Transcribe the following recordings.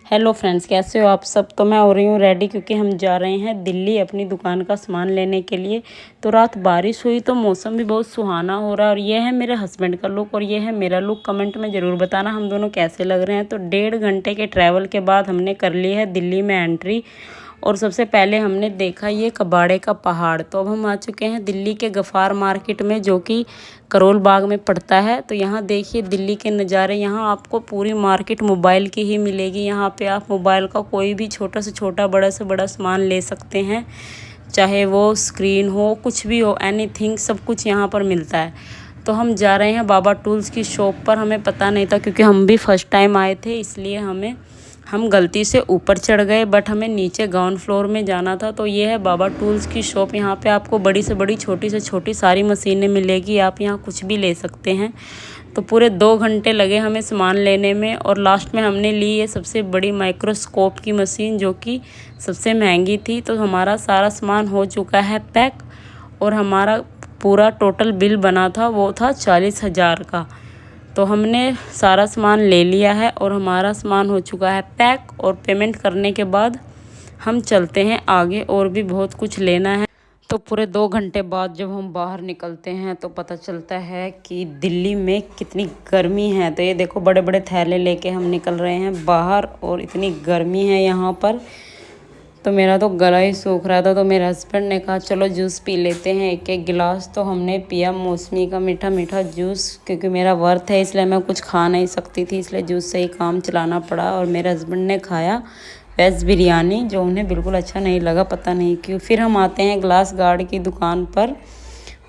Hello friends, कैसे हो आप सब। तो मैं हो रही हूँ रेडी क्योंकि हम जा रहे हैं दिल्ली अपनी दुकान का सामान लेने के लिए। तो रात बारिश हुई तो मौसम भी बहुत सुहाना हो रहा है। और ये है मेरे हस्बैंड का लुक और ये है मेरा लुक। कमेंट में ज़रूर बताना हम दोनों कैसे लग रहे हैं। तो 1.5 घंटे के ट्रैवल के बाद हमने कर ली है दिल्ली में एंट्री। और सबसे पहले हमने देखा ये कबाड़े का पहाड़। तो अब हम आ चुके हैं दिल्ली के गफ़ार मार्केट में, जो कि करोल बाग में पड़ता है। तो यहाँ देखिए दिल्ली के नज़ारे। यहाँ आपको पूरी मार्केट मोबाइल की ही मिलेगी। यहाँ पे आप मोबाइल का कोई भी छोटा से छोटा बड़ा से बड़ा सामान ले सकते हैं, चाहे वो स्क्रीन हो, कुछ भी हो, एनीथिंग, सब कुछ यहाँ पर मिलता है। तो हम जा रहे हैं बाबा टूल्स की शॉप पर। हमें पता नहीं था क्योंकि हम भी फर्स्ट टाइम आए थे, इसलिए हम गलती से ऊपर चढ़ गए, बट हमें नीचे ग्राउंड फ्लोर में जाना था। तो ये है बाबा टूल्स की शॉप। यहाँ पे आपको बड़ी से बड़ी छोटी से छोटी सारी मशीनें मिलेगी। आप यहाँ कुछ भी ले सकते हैं। तो पूरे 2 घंटे लगे हमें सामान लेने में। और लास्ट में हमने ली ये सबसे बड़ी माइक्रोस्कोप की मशीन, जो कि सबसे महंगी थी। तो हमारा सारा सामान हो चुका है पैक। और हमारा पूरा टोटल बिल बना था, वो था 40,000 का। तो हमने सारा सामान ले लिया है और हमारा सामान हो चुका है पैक। और पेमेंट करने के बाद हम चलते हैं आगे, और भी बहुत कुछ लेना है। तो पूरे 2 घंटे बाद जब हम बाहर निकलते हैं तो पता चलता है कि दिल्ली में कितनी गर्मी है। तो ये देखो बड़े बड़े थैले लेके हम निकल रहे हैं बाहर, और इतनी गर्मी है यहाँ पर। तो मेरा तो गला ही सूख रहा था। तो मेरे हस्बैंड ने कहा चलो जूस पी लेते हैं एक एक गिलास। तो हमने पिया मौसमी का मीठा मीठा जूस। क्योंकि मेरा वर्क है इसलिए मैं कुछ खा नहीं सकती थी, इसलिए जूस से ही काम चलाना पड़ा। और मेरे हस्बैंड ने खाया वेज बिरयानी, जो उन्हें बिल्कुल अच्छा नहीं लगा, पता नहीं क्यों। फिर हम आते हैं ग्लास गार्ड की दुकान पर।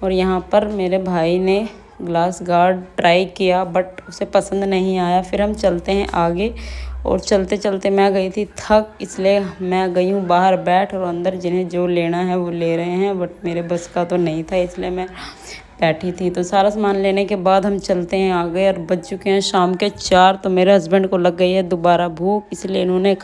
और यहाँ पर मेरे भाई ने ग्लास गार्ड ट्राई किया, बट उसे पसंद नहीं आया। फिर हम चलते हैं आगे। और चलते चलते मैं गई थी थक, इसलिए मैं गई हूँ बाहर बैठ। और अंदर जिन्हें जो लेना है वो ले रहे हैं, बट मेरे बस का तो नहीं था, इसलिए मैं बैठी थी। तो सारा सामान लेने के बाद हम चलते हैं आगे। और बज चुके हैं शाम के 4। तो मेरे हस्बैंड को लग गई है दोबारा भूख, इसलिए इन्होंने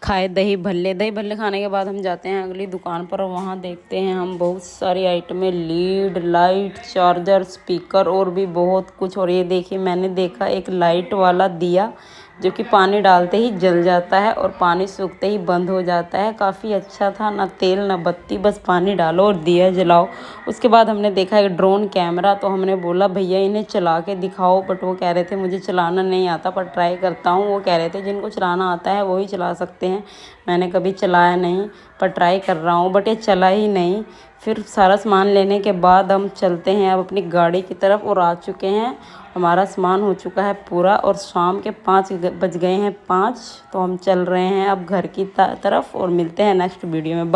खाए दही भल्ले खाने के बाद हम जाते हैं अगली दुकान पर। और वहाँ देखते हैं हम बहुत सारी आइटमें, लीड, लाइट, चार्जर, स्पीकर और भी बहुत कुछ। और ये देखिए मैंने देखा एक लाइट वाला दिया, जो कि पानी डालते ही जल जाता है और पानी सूखते ही बंद हो जाता है। काफ़ी अच्छा था, ना तेल ना बत्ती, बस पानी डालो और दिया जलाओ। उसके बाद हमने देखा एक ड्रोन कैमरा। तो हमने बोला भैया इन्हें चला के दिखाओ, बट वो कह रहे थे मुझे चलाना नहीं आता, पर ट्राई करता हूँ। वो कह रहे थे जिनको चलाना आता है वही चला सकते हैं। मैंने कभी चलाया नहीं, पर ट्राई कर रहा हूँ, बट ये चला ही नहीं। फिर सारा सामान लेने के बाद हम चलते हैं अब अपनी गाड़ी की तरफ। और आ चुके हैं, हमारा सामान हो चुका है पूरा। और शाम के 5 बज गए हैं 5। तो हम चल रहे हैं अब घर की तरफ, और मिलते हैं नेक्स्ट वीडियो में।